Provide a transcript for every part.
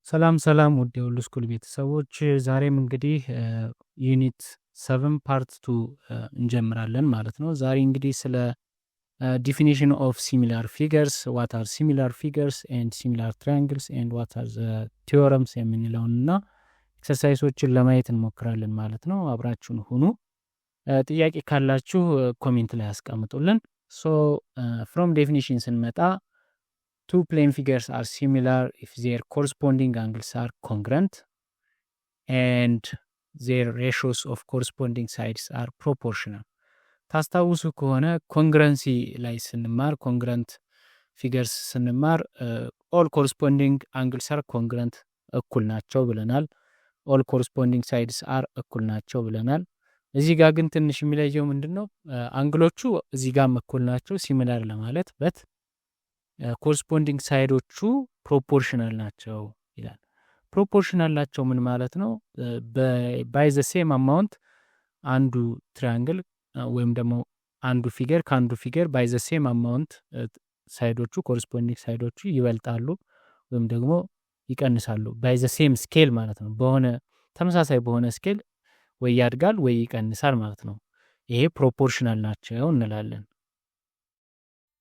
ሰላም ሰላም ውድ የሁሉ ስኩል ቤተሰቦች ዛሬም እንግዲህ ዩኒት 7 ፓርት 2 እንጀምራለን ማለት ነው። ዛሬ እንግዲህ ስለ ዲፊኒሽን ኦፍ ሲሚላር ፊገርስ ዋት አር ሲሚላር ፊገርስ ኤንድ ሲሚላር ትራያንግልስ ኤንድ ዋት አር ቲዮረምስ የምንለውን እና ኤክሰርሳይሶችን ለማየት እንሞክራለን ማለት ነው። አብራችሁን ሁኑ። ጥያቄ ካላችሁ ኮሜንት ላይ ያስቀምጡልን። ሶ ፍሮም ዴፊኒሽን ስንመጣ two plane figures are similar if their corresponding angles are congruent and their ratios of corresponding sides are proportional. ታስታውሱ ከሆነ ኮንግረንሲ ላይ ስንማር ኮንግረንት ፊገርስ ስንማር ኦል ኮረስፖንዲንግ አንግልስ አር ኮንግረንት እኩል ናቸው ብለናል። ኦል ኮረስፖንዲንግ ሳይድስ አር እኩል ናቸው ብለናል። እዚህ ጋር ግን ትንሽ የሚለየው ምንድነው? አንግሎቹ እዚህ ጋር እኩል ናቸው ሲሚላር ለማለት በት ኮረስፖንዲንግ ሳይዶቹ ፕሮፖርሽናል ናቸው ይላል። ፕሮፖርሽናል ናቸው ምን ማለት ነው? ባይ ዘ ሴም አማውንት አንዱ ትራያንግል ወይም ደግሞ አንዱ ፊገር ከአንዱ ፊገር ባይ ዘ ሴም አማውንት ሳይዶቹ ኮረስፖንዲንግ ሳይዶቹ ይበልጣሉ ወይም ደግሞ ይቀንሳሉ። ባይ ዘ ሴም ስኬል ማለት ነው። በሆነ ተመሳሳይ በሆነ ስኬል ወይ ያድጋል ወይ ይቀንሳል ማለት ነው። ይሄ ፕሮፖርሽናል ናቸው እንላለን።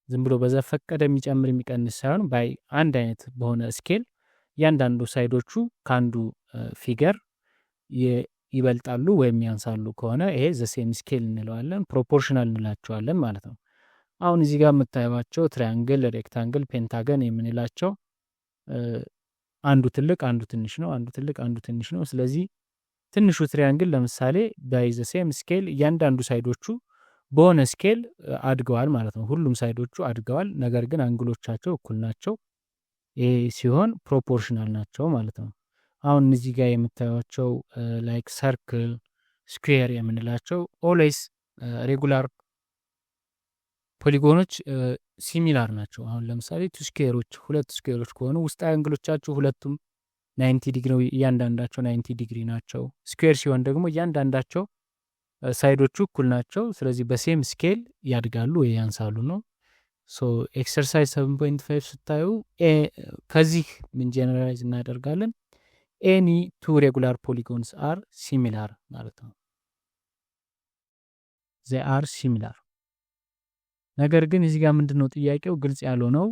ዝም ብሎ በዘፈቀደ የሚጨምር የሚቀንስ ሳይሆን ባይ አንድ አይነት በሆነ ስኬል እያንዳንዱ ሳይዶቹ ከአንዱ ፊገር ይበልጣሉ ወይም ያንሳሉ ከሆነ ይሄ ዘሴም ስኬል እንለዋለን፣ ፕሮፖርሽናል እንላቸዋለን ማለት ነው። አሁን እዚህ ጋር የምታዩቸው ትራያንግል፣ ሬክታንግል፣ ፔንታገን የምንላቸው አንዱ ትልቅ አንዱ ትንሽ ነው፣ አንዱ ትልቅ አንዱ ትንሽ ነው። ስለዚህ ትንሹ ትራያንግል ለምሳሌ ባይ ዘሴም ስኬል እያንዳንዱ ሳይዶቹ በሆነ ስኬል አድገዋል ማለት ነው። ሁሉም ሳይዶቹ አድገዋል፣ ነገር ግን አንግሎቻቸው እኩል ናቸው። ይሄ ሲሆን ፕሮፖርሽናል ናቸው ማለት ነው። አሁን እዚህ ጋር የምታዩቸው ላይክ ሰርክል፣ ስኩዌር የምንላቸው ኦልዌይስ ሬጉላር ፖሊጎኖች ሲሚላር ናቸው። አሁን ለምሳሌ ሁለት ስኩዌሮች ከሆኑ ውስጣዊ አንግሎቻቸው ሁለቱም 90 ዲግሪ እያንዳንዳቸው 90 ዲግሪ ናቸው። ስኩዌር ሲሆን ደግሞ እያንዳንዳቸው ሳይዶቹ እኩል ናቸው። ስለዚህ በሴም ስኬል ያድጋሉ ወይ ያንሳሉ ነው። ሶ ኤክሰርሳይዝ 7.5 ስታዩ ከዚህ ምን ጀነራላይዝ እናደርጋለን? ኤኒ ቱ ሬጉላር ፖሊጎንስ አር ሲሚላር ማለት ነው። they are similar። ነገር ግን እዚህ ጋር ምንድነው ጥያቄው ግልጽ ያልሆነው?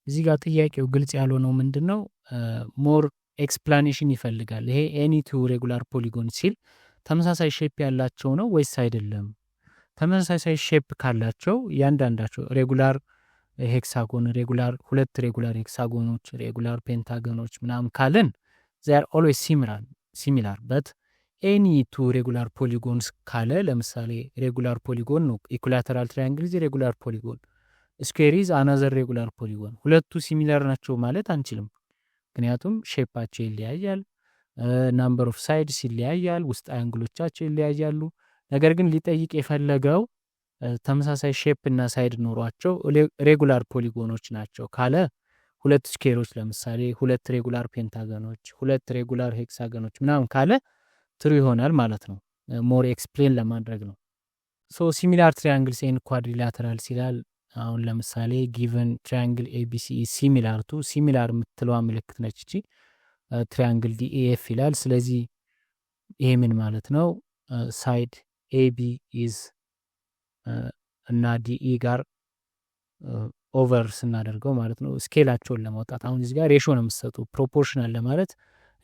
እዚህ ጋር ጥያቄው ግልጽ ያልሆነው ምንድነው? ሞር ኤክስፕላኔሽን ይፈልጋል። ይሄ ኤኒ ቱ ሬጉላር ፖሊጎን ሲል ተመሳሳይ ሼፕ ያላቸው ነው ወይስ አይደለም? ተመሳሳይ ሼፕ ካላቸው እያንዳንዳቸው ሬጉላር ሄክሳጎን፣ ሁለት ሬጉላር ሄክሳጎኖች፣ ሬጉላር ፔንታገኖች ምናምን ካለን they are always similar but ኤኒ ቱ ሬጉላር ፖሊጎንስ ካለ ለምሳሌ ሬጉላር ፖሊጎን ነው ኢኩላተራል ትራያንግል ኢዝ ሬጉላር ፖሊጎን፣ ስኩዌር ኢዝ አናዘር ሬጉላር ፖሊጎን። ሁለቱ ሲሚላር ናቸው ማለት አንችልም። ምክንያቱም ሼፓቸው ይለያያል፣ ናምበር ኦፍ ሳይድስ ይለያያል፣ ውስጥ አንግሎቻቸው ይለያያሉ። ነገር ግን ሊጠይቅ የፈለገው ተመሳሳይ ሼፕ እና ሳይድ ኖሯቸው ሬጉላር ፖሊጎኖች ናቸው ካለ ሁለት ስኬሮች ለምሳሌ ሁለት ሬጉላር ፔንታገኖች፣ ሁለት ሬጉላር ሄክሳገኖች ምናምን ካለ ትሩ ይሆናል ማለት ነው። ሞር ኤክስፕሌን ለማድረግ ነው። ሶ ሲሚላር ትራያንግልስ ኤንድ ኳድሪላተራልስ ይላል። አሁን ለምሳሌ ጊቨን ትራያንግል ኤቢሲ ሲሚላር ቱ ሲሚላር የምትለዋ ምልክት ነች እቺ ትራያንግል ዲኤፍ ይላል። ስለዚህ ይሄ ምን ማለት ነው? ሳይድ ኤቢ ኢዝ እና ዲኢ ጋር ኦቨር ስናደርገው ማለት ነው ስኬላቸውን ለማውጣት። አሁን እዚህ ጋር ሬሾ ነው የምትሰጡ፣ ፕሮፖርሽናል ለማለት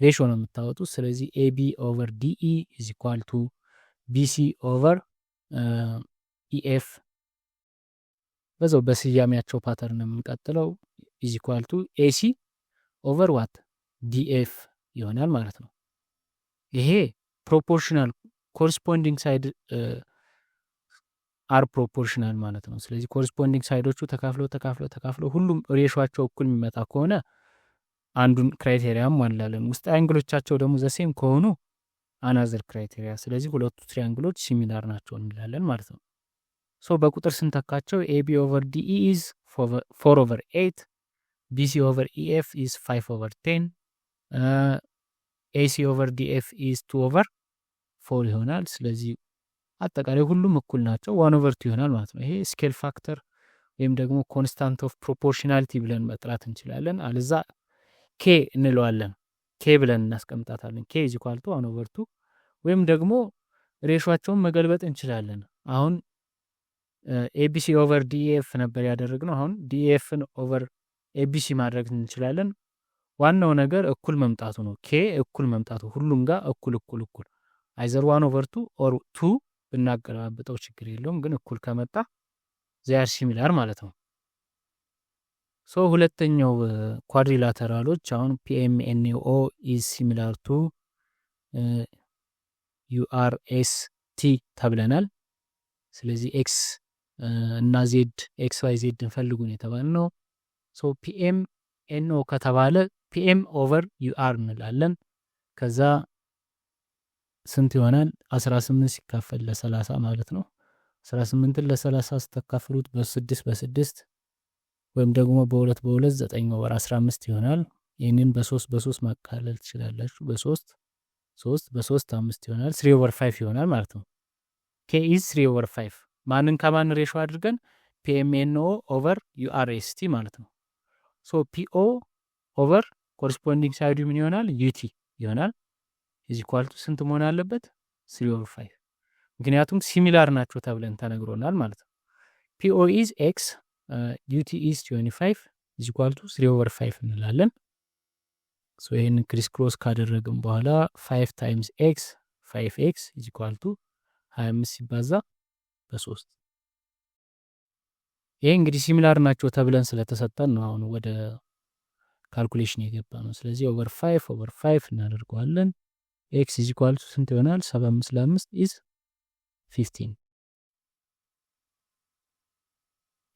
ሬሾ ነው የምታወጡ። ስለዚህ ኤቢ ኦቨር ዲኢ ኢዝ ኢኳል ቱ ቢሲ ኦቨር ኢኤፍ በዛው በስያሜያቸው ፓተርን የምንቀጥለው ኢዝ ኢኳል ቱ ኤሲ ኦቨር ዋት ዲኤፍ ይሆናል ማለት ነው። ይሄ ፕሮፖርሽናል ኮረስፖንዲንግ ሳይድ አር ፕሮፖርሽናል ማለት ነው። ስለዚህ ኮረስፖንዲንግ ሳይዶቹ ተካፍለው ሁሉም ሬሾቸው እኩል የሚመጣ ከሆነ አንዱን ክራይቴሪያ ሟላለን። ውስጥ አንግሎቻቸው ደግሞ ዘሴም ከሆኑ አናዘር ክራይቴሪያ። ስለዚህ ሁለቱ ትሪያንግሎች ሲሚላር ናቸው እንላለን ማለት ነው። ሶ በቁጥር ስንተካቸው ኤቢ ኦቨር ዲኢ ኢዝ 4 ኦቨር 8፣ ቢሲ ኦቨር ኢኤፍ ኢዝ 5 ኦቨር 10፣ ኤሲ ኦቨር ዲኤፍ ኢዝ 2 ኦቨር 4 ይሆናል። ስለዚህ አጠቃላይ ሁሉም እኩል ናቸው። 1 ኦቨር 2 ይሆናል ማለት ነው። ይሄ ስኬል ፋክተር ወይም ደግሞ ኮንስታንት ኦፍ ፕሮፖርሽናሊቲ ብለን መጥራት እንችላለን። አለዛ ኬ እንለዋለን። ኬ ብለን እናስቀምጣታለን። ኬ ኢዝ ኢኳል ቱ 1/2 ወይም ደግሞ ሬሾቸውን መገልበጥ እንችላለን። አሁን ኤቢሲ ኦቨር ዲኤፍ ነበር ያደረግነው። አሁን ዲኤፍን ኦቨር ኤቢሲ ማድረግ እንችላለን። ዋናው ነገር እኩል መምጣቱ ነው። ኬ እኩል መምጣቱ ሁሉም ጋር እኩል አይዘር 1/2 ኦር 2 ብናገላብጠው ችግር የለውም፣ ግን እኩል ከመጣ ዚያር ሲሚላር ማለት ነው። ሶ ሁለተኛው ኳድሪላተራሎች አሁን ፒኤምኤንኦ ኢዝ ሲሚላር ቱ ዩአርኤስቲ ተብለናል። ስለዚህ ኤክስ እና ዜድ ኤክስ ዋይ ዜድ እንፈልጉን የተባልነው። ሶ ፒኤምኤንኦ ከተባለ ፒኤም ኦቨር ዩአር እንላለን። ከዛ ስንት ይሆናል? 18 ሲካፈል ለ30 ማለት ነው። 18ን ለ30 ስተካፍሉት በ6 በ6 ወይም ደግሞ በ2 በ2 9 ኦቨር 15 ይሆናል። ይህንን በ3 ማቃለል ትችላላችሁ። በ3 በ3 5 ይሆናል። 3 ኦቨር 5 ይሆናል ማለት ነው። ኬ ኢዝ 3 ኦቨር 5 ማንን ከማን ሬሾ አድርገን? ፒኤምኤንኦ ኦቨር ዩአርኤስቲ ማለት ነው። ሶ ፒኦ ኦቨር ኮረስፖንዲንግ ሳይዱ ምን ይሆናል? ዩቲ ይሆናል። ኢዝ ኢኳል ቱ ስንት መሆን አለበት? 3 ኦቨር 5 ምክንያቱም ሲሚላር ናቸው ተብለን ተነግሮናል ማለት ነው። ፒኦ ኢዝ ኤክስ ዩቲ ኢዝ 25 ኢዝ ኢኳል ቱ 3 ኦቨር 5 እንላለን። ሶ ይሄንን ክሪስ ክሮስ ካደረግን በኋላ 5 ታይምስ ኤክስ 5 ኤክስ ኢዝ ኢኳል ቱ 25 ሲባዛ በ3። ይሄ እንግዲህ ሲሚላር ናቸው ተብለን ስለተሰጠን ነው አሁን ወደ ካልኩሌሽን የገባ ነው። ስለዚህ ኦቨር 5 እናደርገዋለን። ኤክስ ኢዝ ኢኳል ቱ ስንት ይሆናል? 75 ለ5 ኢዝ 15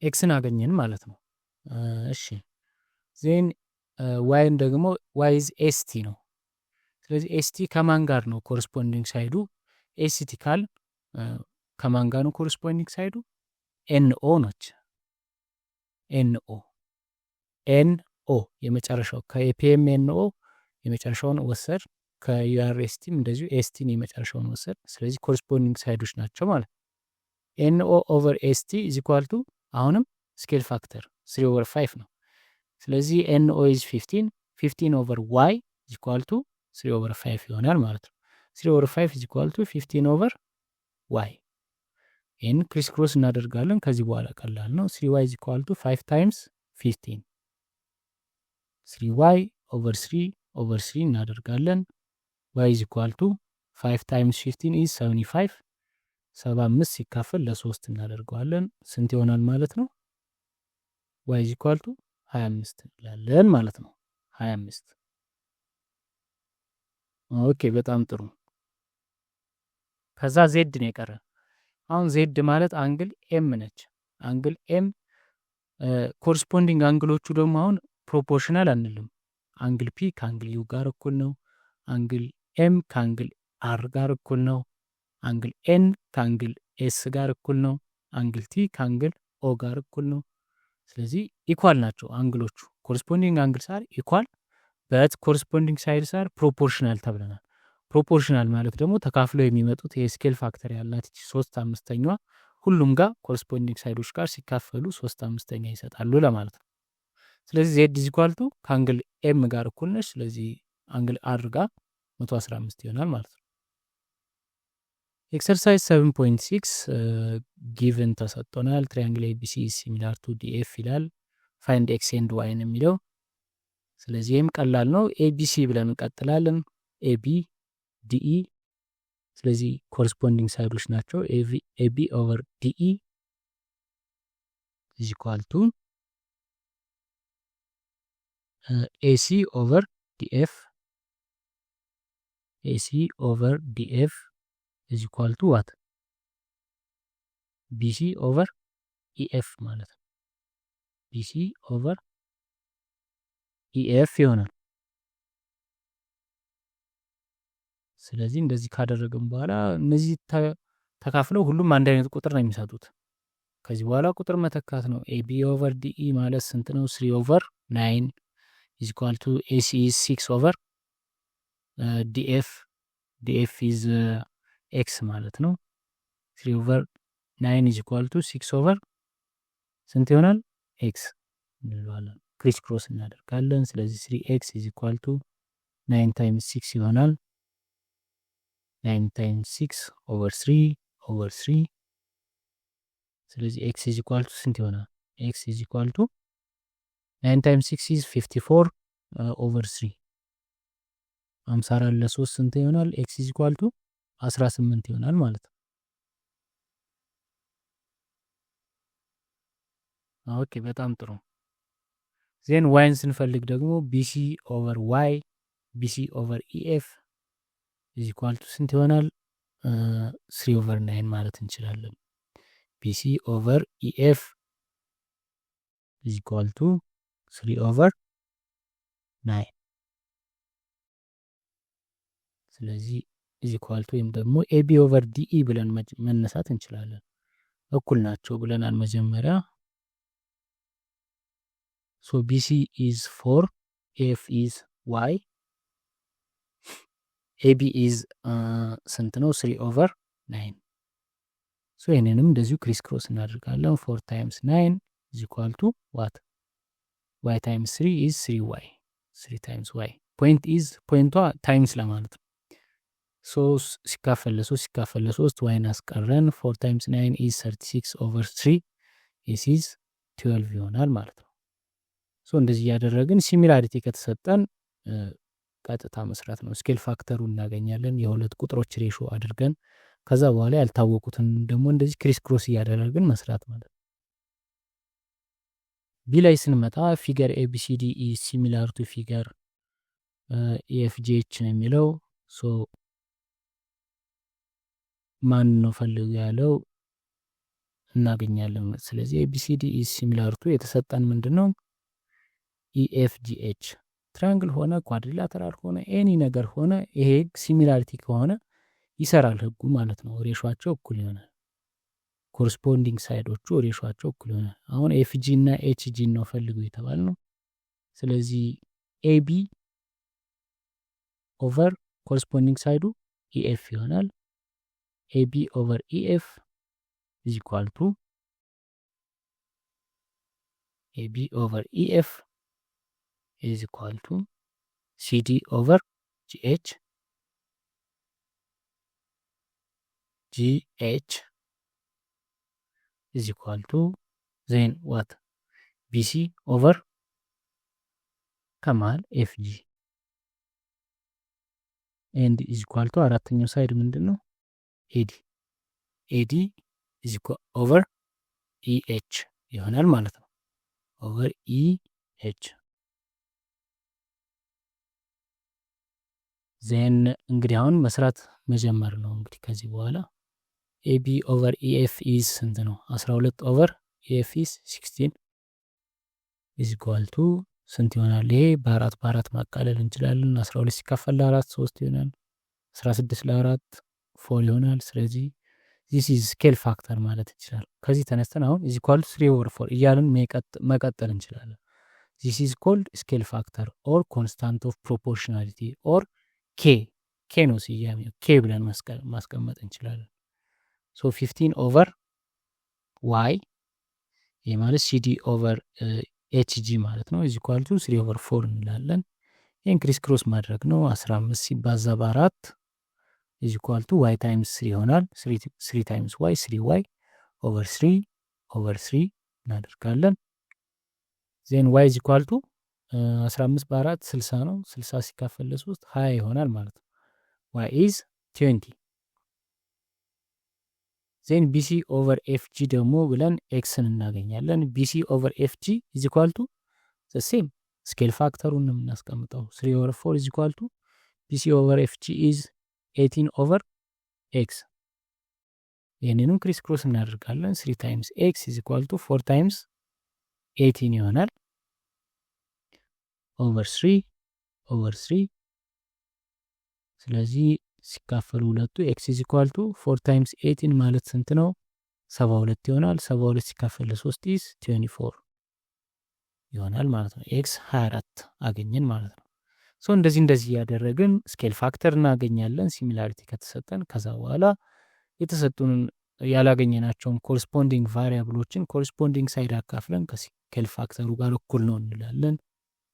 ኤክስን አገኘን ማለት ነው። እሺ ዜን ዋይን ደግሞ ዋይ ኢዝ ኤስቲ ነው። ስለዚህ ኤስቲ ከማን ጋር ነው ኮረስፖንዲንግ ሳይዱ? ኤስቲ ካል ከማን ጋር ነው ኮረስፖንዲንግ ሳይዱ? ኤንኦ ነች። ኤንኦ የመጨረሻው ከፒኤምኤንኦ የመጨረሻውን ወሰድ፣ ከዩአርኤስቲም እንደዚሁ ኤስቲን የመጨረሻውን ወሰድ። ስለዚህ ኮረስፖንዲንግ ሳይዶች ናቸው ማለት ነው። ኤንኦ ኦቨር ኤስቲ ኢዝ ኢኳል ቱ አሁንም ስኬል ፋክተር 3 ኦቨር 5 ነው። ስለዚህ ኤንኦ ኢዝ 15 ኦቨር ዋይ ኢዝ ኢኳል ቱ 3 ኦቨር 5 ይሆናል ማለት ነው። 3 ኦቨር 5 ኢዝ ኢኳል ቱ 15 ኦቨር ዋይ። ይህን ክሪስ ክሮስ እናደርጋለን። ከዚህ በኋላ ቀላል ነው። 3y ኢዝ ኢኳል ቱ 5 ታይምስ 15 3y ኦቨር 3 እናደርጋለን። y ኢዝ ኢኳል ቱ 5 ታይምስ 15 ኢዝ 75 75 ሲካፈል ለ3 እናደርገዋለን። ስንት ይሆናል ማለት ነው? y ኢዝ ኢኳል ቱ 25 እንላለን ማለት ነው። 25 ኦኬ፣ በጣም ጥሩ። ከዛ ዜድ ነው የቀረ። አሁን ዜድ ማለት አንግል ኤም ነች። አንግል ኤም ኮረስፖንዲንግ አንግሎቹ ደግሞ አሁን ፕሮፖርሽናል አንልም። አንግል ፒ ከአንግል ዩ ጋር እኩል ነው። አንግል ኤም ከአንግል አር ጋር እኩል ነው። አንግል ኤን ከአንግል ኤስ ጋር እኩል ነው። አንግል ቲ ከአንግል ኦ ጋር እኩል ነው። ስለዚህ ኢኳል ናቸው አንግሎቹ። ኮረስፖንዲንግ አንግልስ አር ኢኳል በት ኮረስፖንዲንግ ሳይድስ አር ፕሮፖርሽናል ተብለናል። ፕሮፖርሽናል ማለት ደግሞ ተካፍለው የሚመጡት የስኬል ፋክተር ያላት 3/5 ሁሉም ጋር ኮረስፖንዲንግ ሳይዶች ጋር ሲካፈሉ 3/5 ይሰጣሉ ለማለት ነው። ስለዚህ ዜድ ኢዝ ኢኳል ቱ ከአንግል ኤም ጋር እኩል ነች። ስለዚህ አንግል አር ጋር 115 ይሆናል ማለት ነው። ኤክሰርሳይዝ 7.6 ጊቭን ተሰጥቶናል። ትሪያንግል ኤቢሲ ሲሚላር ቱ ዲኤፍ ይላል። ፋይንድ ኤክስ ኤንድ ዋይን የሚለው። ስለዚህ ይህም ቀላል ነው። ኤቢሲ ብለን እንቀጥላለን። ኤቢ ዲኢ፣ ስለዚህ ኮረስፖንዲንግ ሳይዶች ናቸው። ኤቢ ኦቨር ዲኢ ኢዝ ኢኳል ቱ ኤሲ ኦቨር ዲኤፍ፣ ኤሲ ኦቨር ዲኤፍ ኢዝ ኢኳል ቱ ዋት? ቢሲ ኦቨር ኢኤፍ ማለት ነው። ቢሲ ኦቨር ኢኤፍ ይሆናል። ስለዚህ እንደዚህ ካደረግን በኋላ እነዚህ ተካፍለው ሁሉም አንድ አይነት ቁጥር ነው የሚሰጡት። ከዚህ በኋላ ቁጥር መተካት ነው። ኤቢ ኦቨር ዲኢ ማለት ስንት ነው? 3 ኦቨር 9 ኢዝ ኢኳል ቱ ኤሲ ኢዝ 6 ኦቨር ዲኤፍ ኢዝ ኤክስ ማለት ነው። 3 ኦቨር 9 ኢዝ ኢኳል ቱ 6 ኦቨር ስንት ይሆናል? ኤክስ እንለዋለን። ክሪስ ክሮስ እናደርጋለን። ስለዚህ 3x ኢዝ ኢኳል ቱ 9 ታይምስ 6 ይሆናል። 9 ታይምስ 6 ኦቨር 3 ስለዚህ ኤክስ ኢዝ ኢኳል ቱ ስንት ይሆናል? ኤክስ ኢዝ ኢኳል ቱ 9 ታይምስ 6 ኢዝ 54 ኦቨር 3 54 ለ3 ስንት ይሆናል? ኤክስ ኢዝ ኢኳል ቱ 18 ይሆናል ማለት ነው። ኦኬ በጣም ጥሩ። ዜን ዋይን ስንፈልግ ደግሞ ቢሲ ኦቨር ዋይ ቢሲ ኦቨር ኢኤፍ ኢዝ ኢኳል ቱ ስንት ይሆናል? 3 ኦቨር 9 ማለት እንችላለን። ቢሲ ኦቨር ኢኤፍ ኢዝ ኢኳል ቱ 3 ኦቨር 9 ስለዚህ ኢዝ ኢኳል ቱ ወይም ደግሞ ኤቢ ኦቨር ዲኢ ብለን መነሳት እንችላለን። እኩል ናቸው ብለናል መጀመሪያ። ሶ ቢሲ ኢዝ 4 ኤፍ ኢዝ ዋይ ኤቢ ኢዝ ስንት ነው? 3 ኦቨር 9 ሶ ይህንንም እንደዚሁ ክሪስ ክሮስ እናደርጋለን። 4 ታይምስ 9 ኢዝ ኢኳል ቱ ዋት? ዋይ ታይምስ 3 ኢዝ 3 ዋይ 3 ታይምስ ዋይ ፖይንቷ ታይምስ ለማለት ነው። 3 ሲካፈል ለ3 ሲካፈል ለ3 ዋይን አስቀረን። 4 ታይምስ 9 ኢዝ 36 ኦቨር 3 ኢስ ኢዝ 12 ይሆናል ማለት ነው። ሶ እንደዚህ እያደረግን ሲሚላሪቲ ከተሰጠን ቀጥታ መስራት ነው። ስኬል ፋክተሩ እናገኛለን የሁለት ቁጥሮች ሬሾ አድርገን ከዛ በኋላ ያልታወቁትን ደግሞ እንደዚህ ክሪስ ክሮስ እያደረግን መስራት ማለት ነው። ቢ ላይ ስንመጣ ፊገር ኤቢሲዲ ኢዝ ሲሚላር ቱ ፊገር ኤፍጂኤች ነው የሚለው። ሶ ማን ነው ፈልጉ ያለው እናገኛለን። ስለዚህ ኤቢሲዲ ኢዝ ሲሚላር ቱ የተሰጠን ምንድን ነው? ኢኤፍጂኤች ትራያንግል ሆነ ኳድሪላተራል ሆነ ኤኒ ነገር ሆነ ይሄ ሲሚላሪቲ ከሆነ ይሰራል ህጉ ማለት ነው። ሬሾቸው እኩል ይሆናል። ኮረስፖንዲንግ ሳይዶቹ ሬሾቸው እኩል ይሆናል። አሁን ኤፍጂ እና ኤችጂ ነው ፈልጉ የተባል ነው። ስለዚህ ኤቢ ኦቨር ኮረስፖንዲንግ ሳይዱ ኢኤፍ ይሆናል። ኤቢ ኦቨር ኢኤፍ ኢዝ ኢኳል ቱ ኤቢ ኦቨር ኢኤፍ is equal to CD over GH is equal to then what? BC over ከማል FG and is equal to አራተኛው ሳይድ ምንድን ነው? AD is equal over EH ይሆናል ማለት ነው። over EH ዜን እንግዲህ አሁን መስራት መጀመር ነው። እንግዲህ ከዚህ በኋላ ኤቢ ኦቨር ኢኤፍ ኢዝ ስንት ነው? 12 ኦቨር ኢኤፍ ኢዝ 16 ኢዝ ኢኳል ቱ ስንት ይሆናል? ይሄ በአራት ማቃለል እንችላለን። 12 ሲካፈል ለ4 3 ይሆናል። 16 ለ4 4 ይሆናል። ስለዚህ ዚስ ኢዝ ስኬል ፋክተር ማለት እንችላለን። ከዚህ ተነስተን አሁን ኢዝ ኢኳል ቱ 3 ኦቨር 4 እያልን መቀጠል እንችላለን። ዚስ ኢዝ ኮልድ ስኬል ፋክተር ኦር ኮንስታንት ኦፍ ፕሮፖርሽናሊቲ ኦር ኬ ነው ስያሜው። ኬ ብለን ማስቀመጥ እንችላለን። ሶ 15 ኦቨር ዋይ ይህ ማለት ሲዲ ኦቨር ኤችጂ ማለት ነው። ኢዝ ኢኳል ቱ 3 ኦቨር 4 እንላለን። ይህን ክሪስ ክሮስ ማድረግ ነው። 15 ሲባዛ በ4 ኢዝ ኢኳል ቱ ዋይ ታይምስ 3 ይሆናል። 3 ታይምስ ዋይ 3 ዋይ ኦቨር 3 እናደርጋለን። ዜን ዋይ ኢዝ ኢኳል ቱ 15 በ4 60 ነው። 60 ሲካፈል ለ3 20 ይሆናል ማለት ነው። ዋይ ኢዝ 20 ዜን ቢሲ ኦቨር ኤፍጂ ደግሞ ብለን ኤክስን እናገኛለን። ቢሲ ኦቨር ኤፍጂ ኢዝ ኢኳል ቱ ዘ ሴም ስኬል ፋክተሩን ነው የምናስቀምጠው። 3 ኦቨር 4 ኢዝ ኢኳል ቱ ቢሲ ኦቨር ኤፍጂ ኢዝ 18 ኦቨር ኤክስ። ይህንንም ክሪስ ክሮስ እናደርጋለን። 3 ታይምስ ኤክስ ኢዝ ኢኳል ቱ 4 ታይምስ 18 ይሆናል ኦቨር 3 ስለዚህ ሲካፈሉ ሁለቱ ኤክስ ኢዝ ኢኳል ቱ 4 ታይምስ 18 ማለት ስንት ነው? 72 ይሆናል። 72 ሲካፈል ለ3 ኢዝ 24 ይሆናል ማለት ነው። ኤክስ 24 አገኘን ማለት ነው። ሶ እንደዚህ ያደረግን ስኬል ፋክተር እናገኛለን ሲሚላሪቲ ከተሰጠን። ከዛ በኋላ የተሰጡንን ያላገኘናቸውን ኮረስፖንዲንግ ቫሪያብሎችን ኮረስፖንዲንግ ሳይድ አካፍለን ከስኬል ፋክተሩ ጋር እኩል ነው እንላለን።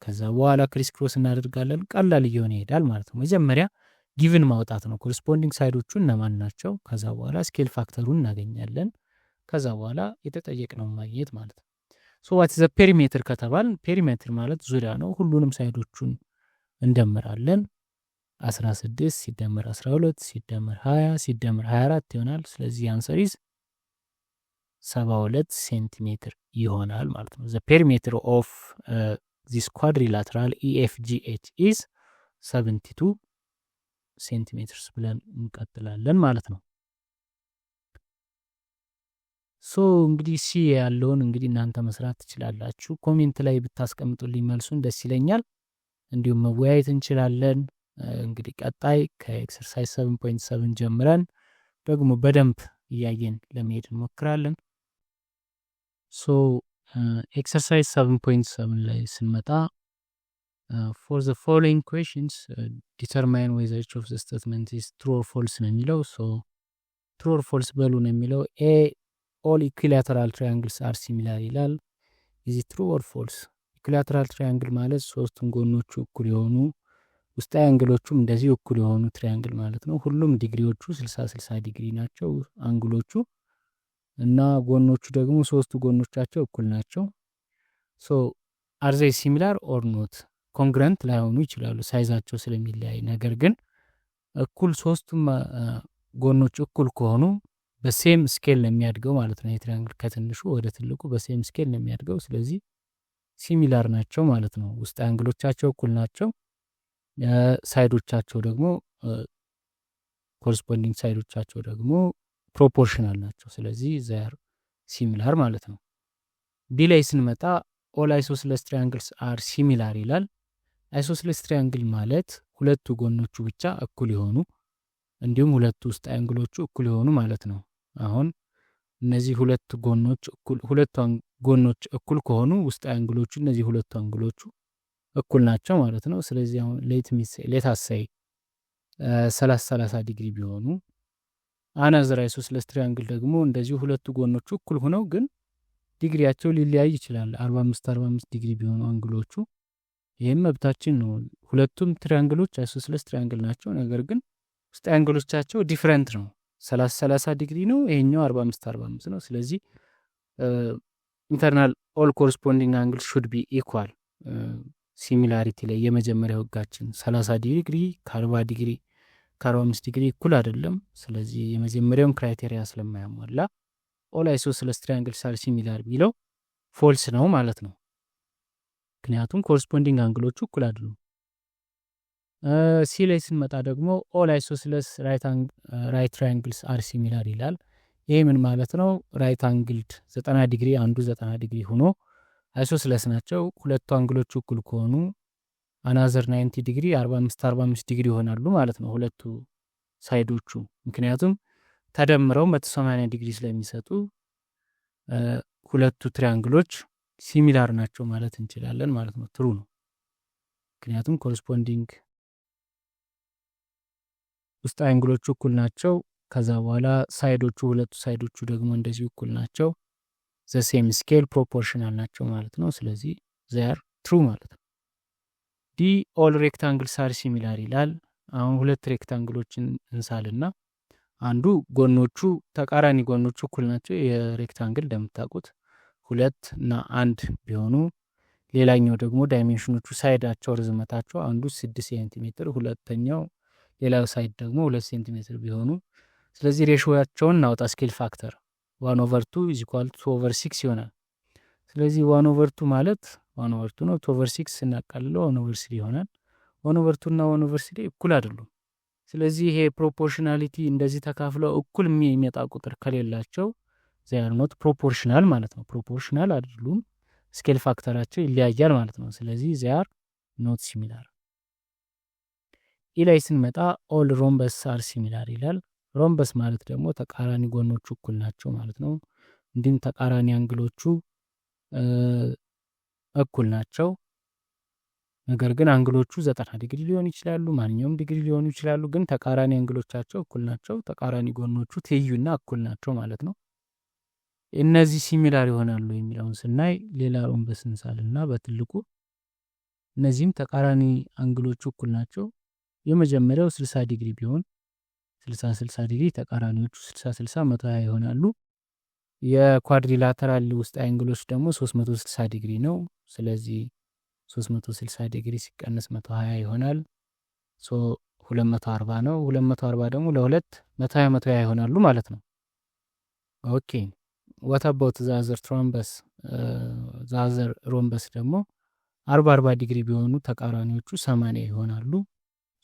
ከዛ በኋላ ክሪስ ክሮስ እናደርጋለን። ቀላል እየሆነ ይሄዳል ማለት ነው። መጀመሪያ ጊቭን ማውጣት ነው። ኮረስፖንዲንግ ሳይዶቹ እነማን ናቸው? ከዛ በኋላ ስኬል ፋክተሩን እናገኛለን። ከዛ በኋላ የተጠየቅነውን ማግኘት ማለት ነው። ሶ ዋት ዘ ፔሪሜትር ከተባል ፔሪሜትር ማለት ዙሪያ ነው። ሁሉንም ሳይዶቹን እንደምራለን። 16 ሲደመር 12 ሲደመር 20 ሲደመር 24 ይሆናል። ስለዚህ አንሰር ኢዝ 72 ሴንቲሜትር ይሆናል ማለት ነው። ዘ ፔሪሜትር ኦፍ ዚስ ኳድሪላተራል ኢኤፍጂኤች ኢዝ 72 ሴንቲሜትርስ ብለን እንቀጥላለን ማለት ነው። ሶ እንግዲህ ሲ ያለውን እንግዲህ እናንተ መስራት ትችላላችሁ። ኮሜንት ላይ ብታስቀምጡልኝ መልሱን ደስ ይለኛል። እንዲሁም መወያየት እንችላለን። እንግዲህ ቀጣይ ከኤክሰርሳይዝ 7.7 ጀምረን ደግሞ በደንብ እያየን ለመሄድ እንሞክራለን። ሶ ኤክሰርሳይዝ 7.7 ላይ ስንመጣ for the following questions determine whether each of the statement is true or false ነው የሚለው። ሶ true or false በሉ ነው የሚለው። ኤ all equilateral triangles are similar ይላል። is it true or false? equilateral triangle ማለት ሶስቱም ጎኖቹ እኩል የሆኑ ውስጣዊ አንግሎቹም እንደዚህ እኩል የሆኑ ትሪያንግል ማለት ነው። ሁሉም ዲግሪዎቹ 60 ዲግሪ ናቸው አንግሎቹ እና ጎኖቹ ደግሞ ሶስቱ ጎኖቻቸው እኩል ናቸው። ሶ are they similar or not? ኮንግረንት ላይሆኑ ይችላሉ ሳይዛቸው ስለሚለያይ። ነገር ግን እኩል ሶስቱም ጎኖች እኩል ከሆኑ በሴም ስኬል ነው የሚያድገው ማለት ነው። የትሪያንግል ከትንሹ ወደ ትልቁ በሴም ስኬል ነው የሚያድገው። ስለዚህ ሲሚላር ናቸው ማለት ነው። ውስጣዊ አንግሎቻቸው እኩል ናቸው። ሳይዶቻቸው ደግሞ ኮረስፖንዲንግ ሳይዶቻቸው ደግሞ ፕሮፖርሽናል ናቸው። ስለዚህ ዛር ሲሚላር ማለት ነው። ቢ ላይ ስንመጣ ኦል አይሶስለስ ትሪያንግልስ አር ሲሚላር ይላል። አይሶስለስ ትሪያንግል ማለት ሁለቱ ጎኖቹ ብቻ እኩል የሆኑ እንዲሁም ሁለቱ ውስጥ አንግሎቹ እኩል የሆኑ ማለት ነው። አሁን እነዚህ ሁለቱ ጎኖች እኩል ከሆኑ ውስጥ አንግሎቹ እነዚህ ሁለቱ አንግሎቹ እኩል ናቸው ማለት ነው። ስለዚህ አሁን ሌት አሳይ 30 ዲግሪ ቢሆኑ አናዘር አይሶስለስ ትሪያንግል ደግሞ እንደዚህ ሁለቱ ጎኖቹ እኩል ሆነው ግን ዲግሪያቸው ሊለያይ ይችላል። 45 ዲግሪ ቢሆኑ አንግሎቹ ይህም መብታችን ነው። ሁለቱም ትሪያንግሎች አይሶስለስ ትሪያንግል ናቸው። ነገር ግን ውስጥ አንግሎቻቸው ዲፍረንት ነው። 30 ዲግሪ ነው፣ ይሄኛው 45 ነው። ስለዚህ ኢንተርናል ኦል ኮረስፖንዲንግ አንግል ሹድ ቢ ኢኳል ሲሚላሪቲ ላይ የመጀመሪያው ህጋችን 30 ዲግሪ ከ40 ዲግሪ ከ45 ዲግሪ እኩል አይደለም። ስለዚህ የመጀመሪያውን ክራይቴሪያ ስለማያሟላ ኦል አይሶስለስ ትሪያንግልስ አር ሲሚላር ቢለው ፎልስ ነው ማለት ነው። ምክንያቱም ኮረስፖንዲንግ አንግሎቹ እኩል አይደሉም። ሲ ላይ ስንመጣ ደግሞ ኦል አይሶስለስ ራይት ትራያንግልስ አር ሲሚላር ይላል። ይሄ ምን ማለት ነው? ራይት አንግልድ 90 ዲግሪ አንዱ 90 ዲግሪ ሆኖ አይሶስለስ ናቸው። ሁለቱ አንግሎቹ እኩል ከሆኑ አናዘር 90 ዲግሪ 45 ዲግሪ ይሆናሉ ማለት ነው ሁለቱ ሳይዶቹ። ምክንያቱም ተደምረው 180 ዲግሪ ስለሚሰጡ ሁለቱ ትሪያንግሎች ሲሚላር ናቸው ማለት እንችላለን ማለት ነው። ትሩ ነው። ምክንያቱም ኮረስፖንዲንግ ውስጥ አንግሎቹ እኩል ናቸው። ከዛ በኋላ ሳይዶቹ ሁለቱ ሳይዶቹ ደግሞ እንደዚህ እኩል ናቸው። ዘ ሴም ስኬል ፕሮፖርሽናል ናቸው ማለት ነው። ስለዚህ ዜር ትሩ ማለት ነው። ዲ ኦል ሬክታንግልስ አር ሲሚላር ይላል። አሁን ሁለት ሬክታንግሎችን እንሳልና አንዱ ጎኖቹ ተቃራኒ ጎኖቹ እኩል ናቸው። የሬክታንግል እንደምታውቁት 2 እና 1 ቢሆኑ ሌላኛው ደግሞ ዳይሜንሽኖቹ ሳይዳቸው ርዝመታቸው አንዱ 6 ሴንቲሜትር ሁለተኛው ሌላው ሳይድ ደግሞ 2 ሴንቲሜትር ቢሆኑ ስለዚህ ሬሾያቸውን እናውጣ። ስኬል ፋክተር 1/2 is equal to 2/6 ይሆናል። ስለዚህ 1/2 ማለት 1/2 ነው። 2/6 ስናቃልለው 1/3 ይሆናል። 1/2 እና 1/3 እኩል አይደሉም። ስለዚህ ይሄ ፕሮፖርሽናሊቲ እንደዚህ ተካፍለው እኩል የሚመጣ ቁጥር ከሌላቸው they are not proportional ማለት ነው። ፕሮፖርሽናል አይደሉም። ስኬል ፋክተራቸው ይለያያል ማለት ነው። ስለዚህ they are not similar። ኢላይ ስንመጣ ኦል ሮምበስ አር ሲሚላር ይላል። ሮምበስ ማለት ደግሞ ተቃራኒ ጎኖቹ እኩል ናቸው ማለት ነው። እንዲሁም ተቃራኒ አንግሎቹ እኩል ናቸው። ነገር ግን አንግሎቹ 90 ዲግሪ ሊሆኑ ይችላሉ፣ ማንኛውም ዲግሪ ሊሆኑ ይችላሉ። ግን ተቃራኒ አንግሎቻቸው እኩል ናቸው። ተቃራኒ ጎኖቹ ትይዩና እኩል ናቸው ማለት ነው። እነዚህ ሲሚላር ይሆናሉ የሚለውን ስናይ ሌላ ሮምበስ እንሳልና በትልቁ እነዚህም ተቃራኒ አንግሎቹ እኩል ናቸው። የመጀመሪያው 60 ዲግሪ ቢሆን 60 ዲግሪ ተቃራኒዎቹ 60 120 ይሆናሉ። የኳድሪላተራል ውስጥ አንግሎች ደግሞ 360 ዲግሪ ነው። ስለዚህ 360 ዲግሪ ሲቀነስ 120 ይሆናል። 240 ነው። 240 ደግሞ ለሁለት 120 ይሆናሉ ማለት ነው። ኦኬ what about the other rhombus? the other rhombus ደግሞ 40 ዲግሪ ቢሆኑ ተቃራኒዎቹ 80 ይሆናሉ።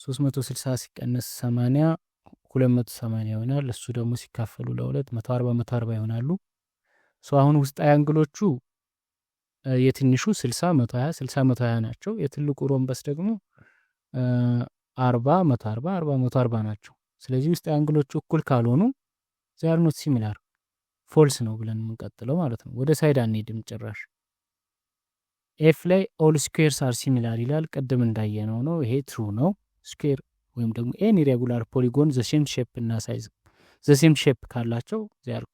360 ሲቀነስ 80 280 ይሆናል። እሱ ደግሞ ሲካፈሉ ለሁለት 140 ይሆናሉ። አሁን ውስጥ አንግሎቹ የትንሹ 60 120 ናቸው። የትልቁ ሮምበስ ደግሞ 40 140 ናቸው። ስለዚህ ውስጥ አንግሎቹ እኩል ካልሆኑ they are not similar ፎልስ ነው ብለን የምንቀጥለው ማለት ነው። ወደ ሳይድ አንሄድም ጭራሽ። ኤፍ ላይ ኦል ስኩዌርስ አር ሲሚላር ይላል። ቅድም እንዳየነው ነው። ይሄ ትሩ ነው። ስኩዌር ወይም ደግሞ ኤኒ ሬጉላር ፖሊጎን ዘ ሴም ሼፕ እና ሳይዝ ዘ ሴም ሼፕ ካላቸው they are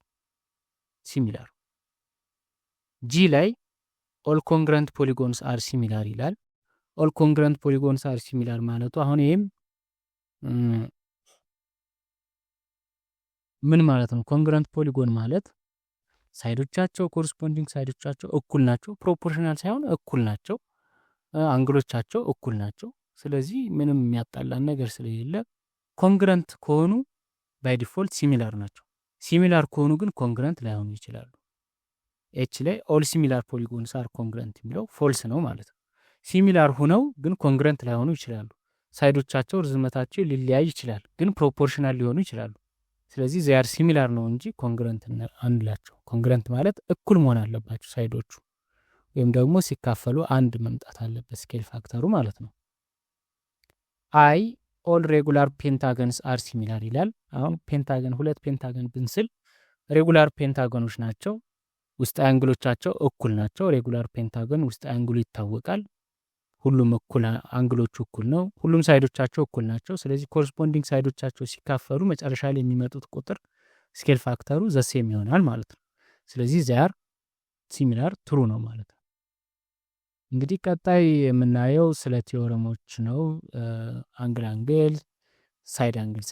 ሲሚላር። ጂ ላይ ኦል ኮንግረንት ፖሊጎንስ አር ሲሚላር ይላል። ኦል ኮንግረንት ፖሊጎንስ አር ሲሚላር ማለቱ አሁን ይሄም ምን ማለት ነው? ኮንግረንት ፖሊጎን ማለት ሳይዶቻቸው ኮረስፖንዲንግ ሳይዶቻቸው እኩል ናቸው። ፕሮፖርሽናል ሳይሆን እኩል ናቸው። አንግሎቻቸው እኩል ናቸው። ስለዚህ ምንም የሚያጣላን ነገር ስለሌለ ኮንግረንት ከሆኑ ባይ ዲፎልት ሲሚላር ናቸው። ሲሚላር ከሆኑ ግን ኮንግረንት ላይሆኑ ይችላሉ። ኤች ላይ ኦል ሲሚላር ፖሊጎንስ አር ኮንግረንት የሚለው ፎልስ ነው ማለት ነው። ሲሚላር ሆነው ግን ኮንግረንት ላይሆኑ ይችላሉ። ሳይዶቻቸው ርዝመታቸው ሊለያይ ይችላል፣ ግን ፕሮፖርሽናል ሊሆኑ ይችላሉ። ስለዚህ ዚያር ሲሚላር ነው እንጂ ኮንግረንት አንላቸው። ኮንግረንት ማለት እኩል መሆን አለባቸው ሳይዶቹ፣ ወይም ደግሞ ሲካፈሉ አንድ መምጣት አለበት ስኬል ፋክተሩ ማለት ነው። አይ ኦል ሬጉላር ፔንታገንስ አር ሲሚላር ይላል። አሁን ፔንታገን ሁለት ፔንታገን ብንስል ሬጉላር ፔንታገኖች ናቸው። ውስጥ አንግሎቻቸው እኩል ናቸው። ሬጉላር ፔንታገን ውስጥ አንግሉ ይታወቃል። ሁሉም እኩል አንግሎቹ እኩል ነው። ሁሉም ሳይዶቻቸው እኩል ናቸው። ስለዚህ ኮረስፖንዲንግ ሳይዶቻቸው ሲካፈሉ መጨረሻ ላይ የሚመጡት ቁጥር ስኬል ፋክተሩ ዘሴም ይሆናል ማለት ነው። ስለዚህ ዚያር ሲሚላር ትሩ ነው ማለት ነው። እንግዲህ ቀጣይ የምናየው ስለ ቲዮረሞች ነው። አንግል ሳይድ አንግል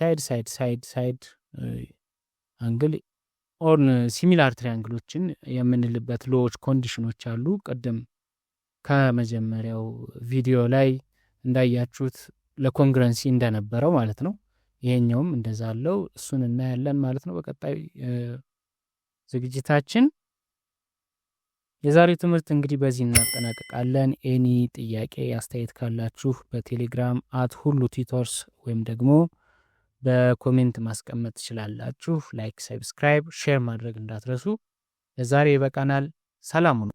ሳይድ አንግል ኦን ሲሚላር ትሪያንግሎችን የምንልበት ሎዎች ኮንዲሽኖች አሉ። ቅድም ከመጀመሪያው ቪዲዮ ላይ እንዳያችሁት ለኮንግረንሲ እንደነበረው ማለት ነው። ይሄኛውም እንደዛ አለው። እሱን እናያለን ማለት ነው በቀጣይ ዝግጅታችን። የዛሬው ትምህርት እንግዲህ በዚህ እናጠናቀቃለን። ኤኒ ጥያቄ አስተያየት ካላችሁ በቴሌግራም @ሁሉቲቶርስ ወይም ደግሞ በኮሜንት ማስቀመጥ ትችላላችሁ። ላይክ፣ ሰብስክራይብ፣ ሼር ማድረግ እንዳትረሱ። ለዛሬ ይበቃናል። ሰላም ሁኑ።